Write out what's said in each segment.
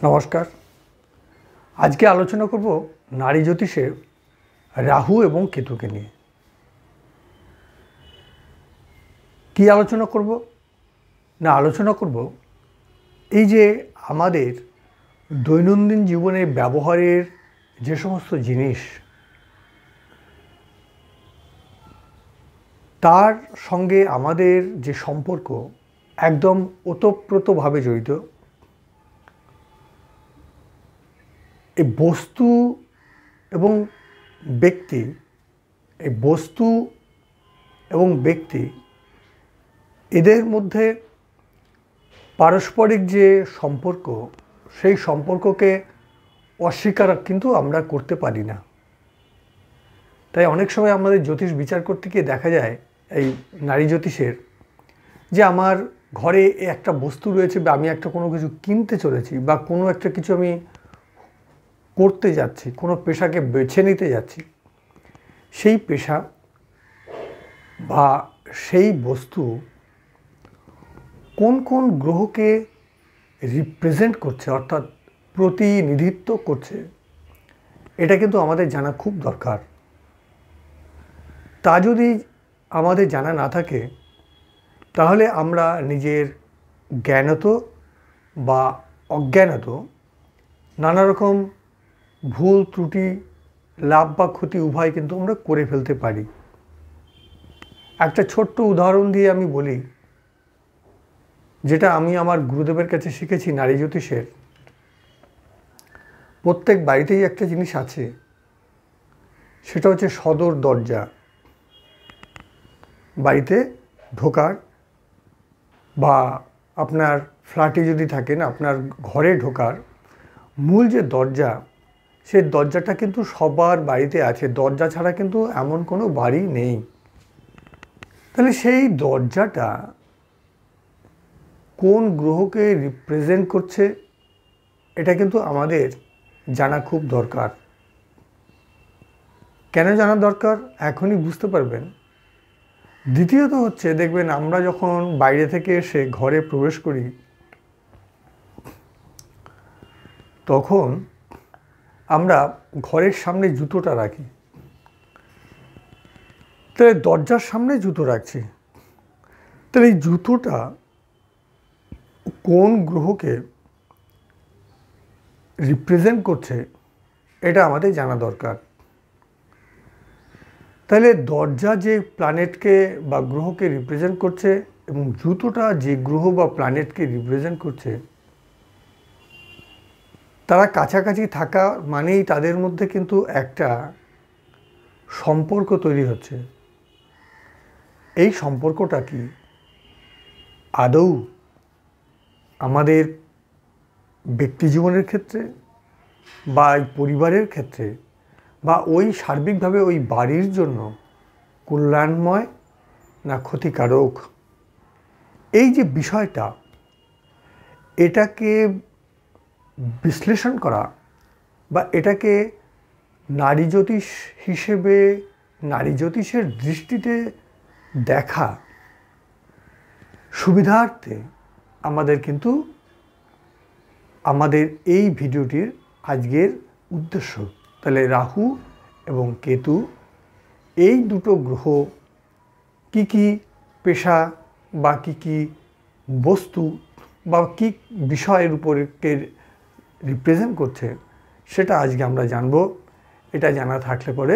নমস্কার। আজকে আলোচনা করব নারী জ্যোতিষে রাহু এবং কেতুকে নিয়ে। কি আলোচনা করব? আলোচনা করব এই যে আমাদের দৈনন্দিন জীবনে ব্যবহারের যে সমস্ত জিনিস, তার সঙ্গে আমাদের যে সম্পর্ক একদম ওতপ্রোতভাবে জড়িত। এই বস্তু এবং ব্যক্তি, এদের মধ্যে পারস্পরিক যে সম্পর্ক, সেই সম্পর্ককে অস্বীকার কিন্তু আমরা করতে পারি না। তাই অনেক সময় আমাদের জ্যোতিষ বিচার করতে গিয়ে দেখা যায় এই নারী জ্যোতিষের যে আমার ঘরে একটা বস্তু রয়েছে, বা আমি একটা কোনো কিছু কিনতে চলেছি, বা কোনো একটা কিছু আমি করতে যাচ্ছি, কোনো পেশাকে বেছে নিতে যাচ্ছি, সেই পেশা বা সেই বস্তু কোন কোন গ্রহকে রিপ্রেজেন্ট করছে, অর্থাৎ প্রতিনিধিত্ব করছে, এটা কিন্তু আমাদের জানা খুব দরকার। তা যদি আমাদের জানা না থাকে, তাহলে আমরা নিজের জ্ঞানত বা অজ্ঞানত নানা রকম ভুল ত্রুটি, লাভ বা ক্ষতি উভয় কিন্তু আমরা করে ফেলতে পারি। একটা ছোট্ট উদাহরণ দিয়ে আমি বলি, যেটা আমি আমার গুরুদেবের কাছে শিখেছি নারী জ্যোতিষের। প্রত্যেক বাড়িতেই একটা জিনিস আছে, সেটা হচ্ছে সদর দরজা। বাড়িতে ঢোকার বা আপনার ফ্ল্যাটে যদি থাকেন, আপনার ঘরে ঢোকার মূল যে দরজা, সেই দরজাটা কিন্তু সবার বাড়িতে আছে। দরজা ছাড়া কিন্তু এমন কোনো বাড়ি নেই। তাহলে সেই দরজাটা কোন গ্রহকে রিপ্রেজেন্ট করছে, এটা কিন্তু আমাদের জানা খুব দরকার। কেন জানা দরকার এখনই বুঝতে পারবেন। দ্বিতীয়ত হচ্ছে, দেখবেন আমরা যখন বাইরে থেকে এসে ঘরে প্রবেশ করি, তখন আমরা ঘরের সামনে জুতোটা রাখি। তাহলে দরজার সামনে জুতো রাখছি, তাহলে এই জুতোটা কোন গ্রহকে রিপ্রেজেন্ট করছে, এটা আমাদের জানা দরকার। তাহলে দরজা যে প্ল্যানেটকে বা গ্রহকে রিপ্রেজেন্ট করছে, এবং জুতোটা যে গ্রহ বা প্ল্যানেটকে রিপ্রেজেন্ট করছে, তারা কাছাকাছি থাকা মানেই তাদের মধ্যে কিন্তু একটা সম্পর্ক তৈরি হচ্ছে। এই সম্পর্কটা কি আদৌ আমাদের ব্যক্তি জীবনের ক্ষেত্রে বা পরিবারের ক্ষেত্রে বা ওই সার্বিকভাবে ওই বাড়ির জন্য কল্যাণময় না ক্ষতিকারক? এই যে বিষয়টা, এটাকে বিশ্লেষণ করা বা এটাকে নারী জ্যোতিষ হিসেবে, নারী জ্যোতিষের দৃষ্টিতে দেখা সুবিধার্থে আমাদের কিন্তু আমাদের এই ভিডিওটির আজকের উদ্দেশ্য। তাহলে রাহু এবং কেতু, এই দুটো গ্রহ কি কি পেশা বা কি কি বস্তু বা কি বিষয়ের উপরে রিপ্রেজেন্ট করছে, সেটা আজকে আমরা জানব। এটা জানা থাকলে পরে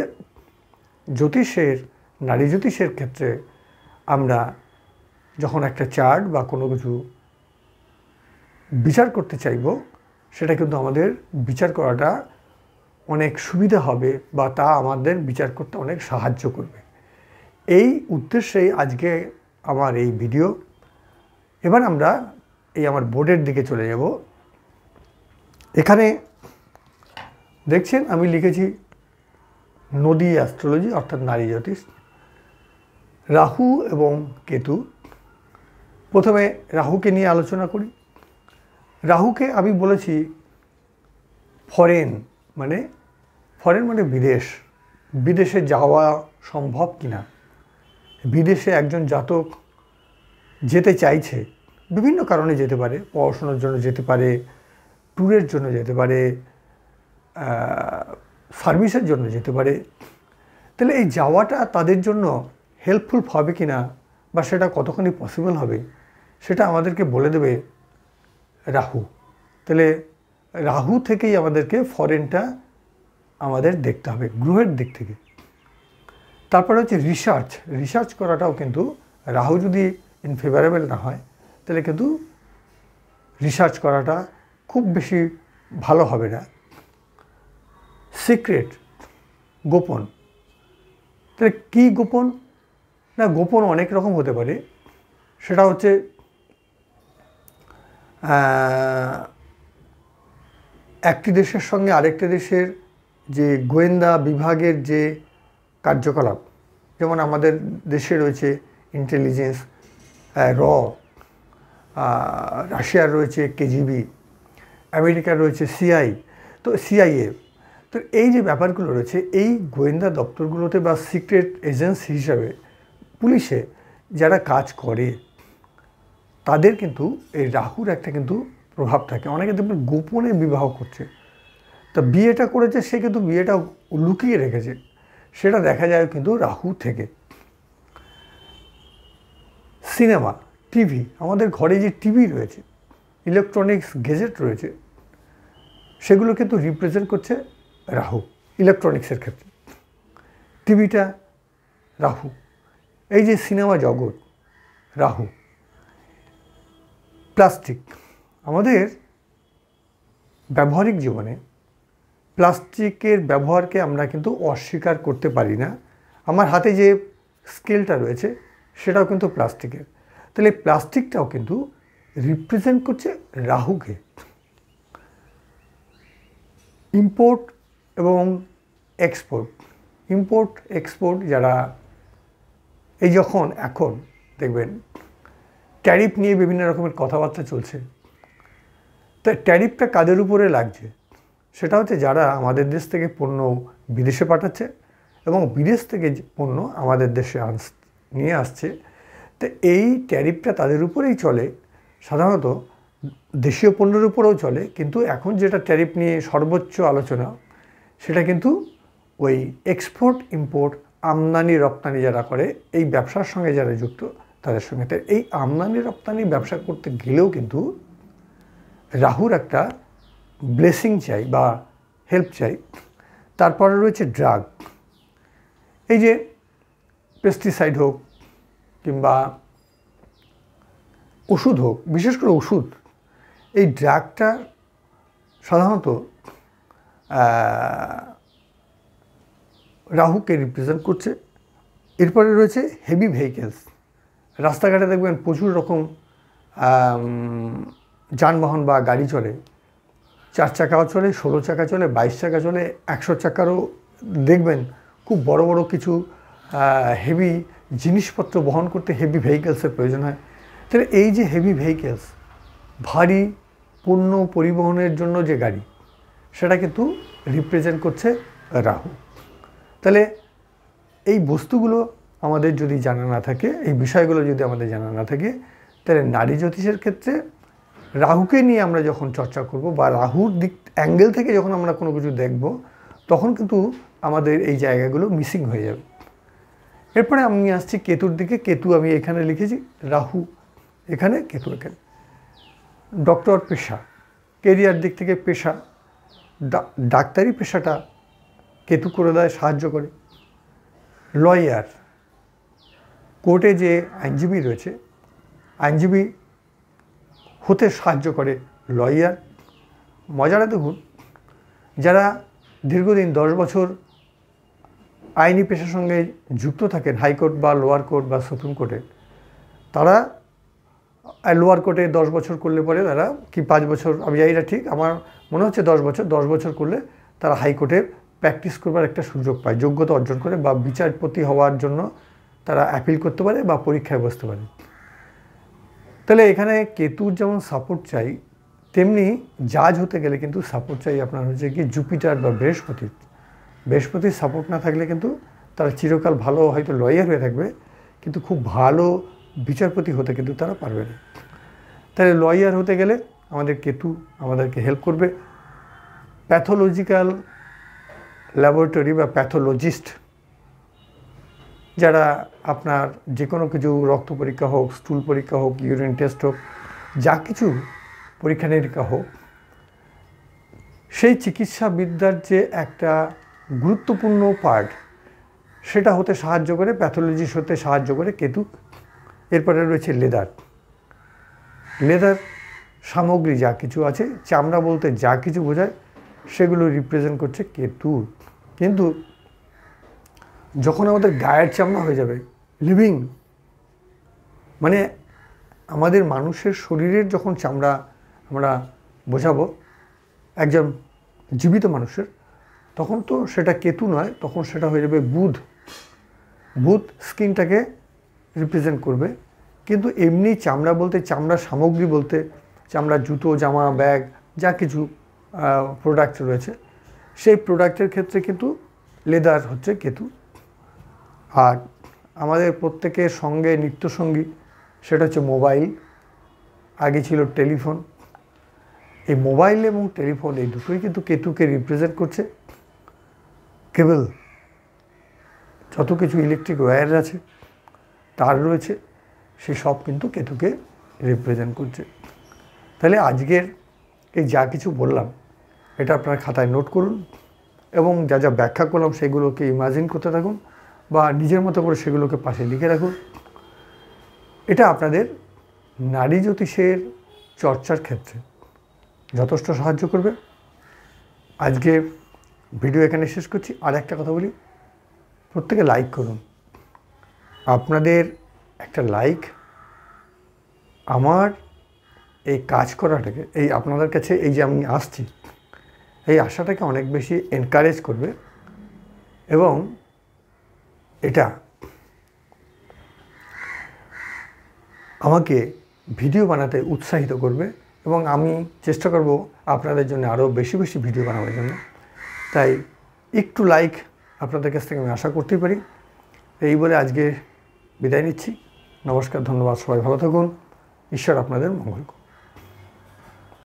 জ্যোতিষের, নারী জ্যোতিষের ক্ষেত্রে আমরা যখন একটা চার্ট বা কোনো কিছু বিচার করতে চাইব, সেটা কিন্তু আমাদের বিচার করাটা অনেক সুবিধা হবে, বা তা আমাদের বিচার করতে অনেক সাহায্য করবে। এই উদ্দেশ্যেই আজকে আমার এই ভিডিও। এবার আমরা এই আমার বোর্ডের দিকে চলে যাব। এখানে দেখছেন আমি লিখেছি নদী অ্যাস্ট্রোলজি, অর্থাৎ নারী জ্যোতিষ, রাহু এবং কেতু। প্রথমে রাহুকে নিয়ে আলোচনা করি। রাহুকে আমি বলেছি ফরেন মানে বিদেশ। বিদেশে যাওয়া সম্ভব কিনা, বিদেশে একজন জাতক যেতে চাইছে, বিভিন্ন কারণে যেতে পারে, পড়াশোনার জন্য যেতে পারে, ট্যুরের জন্য যেতে পারে, সার্ভিসের জন্য যেতে পারে। তাহলে এই যাওয়াটা তাদের জন্য হেল্পফুল হবে কি না, বা সেটা কতখানি পসিবল হবে, সেটা আমাদেরকে বলে দেবে রাহু। তাহলে রাহু থেকেই আমাদেরকে ফরেনটা আমাদের দেখতে হবে গ্রহের দিক থেকে। তারপরে হচ্ছে রিসার্চ করাটাও কিন্তু রাহু যদি ইনফেভারেবল না হয় তাহলে কিন্তু রিসার্চ করাটা খুব বেশি ভালো হবে না। সিক্রেট, গোপন। তাহলে কী গোপন? না, গোপন অনেক রকম হতে পারে। সেটা হচ্ছে একটি দেশের সঙ্গে আরেকটি দেশের যে গোয়েন্দা বিভাগের যে কার্যকলাপ, যেমন আমাদের দেশে রয়েছে ইন্টেলিজেন্স, র, রাশিয়ার রয়েছে কেজিবি, আমেরিকার রয়েছে সিআইএ। তো এই যে ব্যাপারগুলো রয়েছে, এই গোয়েন্দা দপ্তরগুলোতে বা সিক্রেট এজেন্সি হিসাবে পুলিশে যারা কাজ করে তাদের কিন্তু এই রাহুর একটা কিন্তু প্রভাব থাকে। অনেকে দেখবেন গোপনে বিবাহ করছে, তা বিয়েটা করেছে সে কিন্তু বিয়েটা লুকিয়ে রেখেছে, সেটা দেখা যায় কিন্তু রাহু থেকে। সিনেমা, টিভি, আমাদের ঘরে যে টিভি রয়েছে, ইলেকট্রনিক্স গেজেট রয়েছে, সেগুলো কিন্তু রিপ্রেজেন্ট করছে রাহু। ইলেকট্রনিক্সের ক্ষেত্রে টিভিটা রাহু। এই যে সিনেমা জগৎ, রাহু। প্লাস্টিক, আমাদের ব্যবহারিক জীবনে প্লাস্টিকের ব্যবহারকে আমরা কিন্তু অস্বীকার করতে পারি না। আমার হাতে যে স্কেলটা রয়েছে সেটাও কিন্তু প্লাস্টিকের। তাহলে প্লাস্টিকটাও কিন্তু রিপ্রেজেন্ট করছে রাহুকে। ইম্পোর্ট এবং এক্সপোর্ট যারা এখন দেখবেন ট্যারিফ নিয়ে বিভিন্ন রকমের কথাবার্তা চলছে। তা ট্যারিফটা কাদের উপরে লাগছে? সেটা হচ্ছে যারা আমাদের দেশ থেকে পণ্য বিদেশে পাঠাচ্ছে এবং বিদেশ থেকে পণ্য আমাদের দেশে নিয়ে আসছে। তো এই ট্যারিফটা তাদের উপরেই চলে, সাধারণত দেশীয় পণ্যের উপরেও চলে, কিন্তু এখন যেটা ট্যারিফ নিয়ে সর্বোচ্চ আলোচনা সেটা কিন্তু ওই এক্সপোর্ট ইম্পোর্ট, আমদানি রপ্তানি যারা করে, এই ব্যবসার সঙ্গে যারা যুক্ত তাদের সঙ্গে। তাই এই আমদানি রপ্তানি ব্যবসা করতে গেলেও কিন্তু রাহুর একটা ব্লেসিং চাই বা হেল্প চাই। তারপরে রয়েছে ড্রাগ। এই যে পেস্টিসাইড হোক কিংবা ওষুধ হোক, বিশেষ করে ওষুধ, এই ড্রাগটা সাধারণত রাহুকে রিপ্রেজেন্ট করছে। এরপরে রয়েছে হেভি ভেহিকেলস। রাস্তাঘাটে দেখবেন প্রচুর রকম যানবাহন বা গাড়ি চলে, 4 চাকাও চলে, 16 চাকা চলে, 22 চাকা চলে, 100 চাকারও দেখবেন খুব বড় বড় কিছু হেভি জিনিসপত্র বহন করতে হেভি ভেহিকেলসের প্রয়োজন হয়। তাহলে এই যে হেভি ভেহিকেলস, ভারী পণ্য পরিবহনের জন্য যে গাড়ি, সেটা কিন্তু রিপ্রেজেন্ট করছে রাহু। তাহলে এই বস্তুগুলো আমাদের যদি জানা না থাকে, এই বিষয়গুলো যদি আমাদের জানা না থাকে, তাহলে নারী জ্যোতিষের ক্ষেত্রে রাহুকে নিয়ে আমরা যখন চর্চা করব বা রাহুর দিক অ্যাঙ্গেল থেকে যখন আমরা কোনো কিছু দেখব, তখন কিন্তু আমাদের এই জায়গাগুলো মিসিং হয়ে যাবে। এরপরে আমি আসছি কেতুর দিকে। কেতু আমি এখানে লিখেছি, রাহু এখানে, কেতু এখানে। ডক্টর পেশা, কেরিয়ার দিক থেকে পেশা, ডাক্তারি পেশাটা কেতু করে দেয়, সাহায্য করে। লয়ার, কোর্টে যে আইনজীবী রয়েছে, আইনজীবী হতে সাহায্য করে লয়ার। মজাটা দেখুন, যারা দীর্ঘদিন 10 বছর আইনি পেশার সঙ্গে যুক্ত থাকেন, হাইকোর্ট বা লোয়ার কোর্ট বা সুপ্রিম কোর্টে, তারা লোয়ার কোর্টে 10 বছর করলে পরে তারা কি 5 বছর, আমি জানি না ঠিক, আমার মনে হচ্ছে 10 বছর করলে তারা হাইকোর্টে প্র্যাকটিস করবার একটা সুযোগ পায়, যোগ্যতা অর্জন করে, বা বিচারপতি হওয়ার জন্য তারা অ্যাপিল করতে পারে বা পরীক্ষায় বসতে পারে। তাহলে এখানে কেতুর যেমন সাপোর্ট চাই, তেমনি জাজ হতে গেলে কিন্তু সাপোর্ট চাই আপনার হচ্ছে কি জুপিটার বা বৃহস্পতির সাপোর্ট না থাকলে কিন্তু তারা চিরকাল ভালো হয়তো লয়ার হয়ে থাকবে, কিন্তু খুব ভালো বিচারপতি হতে কিন্তু তারা পারবে না। তাহলে লয়ার হতে গেলে আমাদের কেতু আমাদেরকে হেল্প করবে। প্যাথোলজিক্যাল ল্যাবরেটরি বা প্যাথোলজিস্ট যারা আপনার যে কোনো কিছু রক্ত পরীক্ষা হোক, স্টুল পরীক্ষা হোক, ইউরিন টেস্ট হোক, যা কিছু পরীক্ষা নিরীক্ষা হোক, সেই চিকিৎসাবিদ্যার যে একটা গুরুত্বপূর্ণ পার্ট সেটা হতে সাহায্য করে, প্যাথোলজিস্ট হতে সাহায্য করে কেতু। এরপরে রয়েছে লেদার। লেদার সামগ্রী যা কিছু আছে, চামড়া বলতে যা কিছু বোঝায় সেগুলো রিপ্রেজেন্ট করছে কেতু। কিন্তু যখন আমাদের গায়ের চামড়া হয়ে যাবে লিভিং, মানে আমাদের মানুষের শরীরের যখন চামড়া আমরা বোঝাবো একজন জীবিত মানুষের, তখন তো সেটা কেতু নয়, তখন সেটা হয়ে যাবে বুধ। বুধ স্কিনটাকে রিপ্রেজেন্ট করবে। কিন্তু এমনি চামড়া বলতে, চামড়ার সামগ্রী বলতে, চামড়ার জুতো, জামা, ব্যাগ যা কিছু প্রোডাক্ট রয়েছে, সেই প্রোডাক্টের ক্ষেত্রে কিন্তু লেদার হচ্ছে কেতু। আর আমাদের প্রত্যেকের সঙ্গে নিত্যসঙ্গী সেটা হচ্ছে মোবাইল। আগে ছিল টেলিফোন। এই মোবাইল এবং টেলিফোন এই দুটোই কিন্তু কেতুকে রিপ্রেজেন্ট করছে। কেবল যত কিছু ইলেকট্রিক ওয়্যার আছে, তার রয়েছে, সেই সব কিন্তু কেতুকে রিপ্রেজেন্ট করছে। তাহলে আজকের এই যা কিছু বললাম এটা আপনার খাতায় নোট করুন এবং যা যা ব্যাখ্যা করলাম সেগুলোকে ইমাজিন করতে থাকুন বা নিজের মতো করে সেগুলোকে পাশে লিখে রাখুন। এটা আপনাদের নারী জ্যোতিষের চর্চার ক্ষেত্রে যথেষ্ট সাহায্য করবে। আজকে ভিডিও এখানে শেষ করছি। আর একটা কথা বলি, প্রত্যেকে লাইক করুন। আপনাদের একটা লাইক আমার এই কাজ করাটাকে, এই আপনাদের কাছে এই যে আমি আসছি, এই আশাটাকে অনেক বেশি এনকারেজ করবে এবং এটা আমাকে ভিডিও বানাতে উৎসাহিত করবে এবং আমি চেষ্টা করব আপনাদের জন্য আরও বেশি বেশি ভিডিও বানাবার জন্য। তাই একটু লাইক আপনাদের কাছ থেকে আমি আশা করতেই পারি। এই বলে আজকে বিদায় নিচ্ছি। নমস্কার, ধন্যবাদ, সবাই ভালো থাকুন। ঈশ্বর আপনাদের মঙ্গল করুন।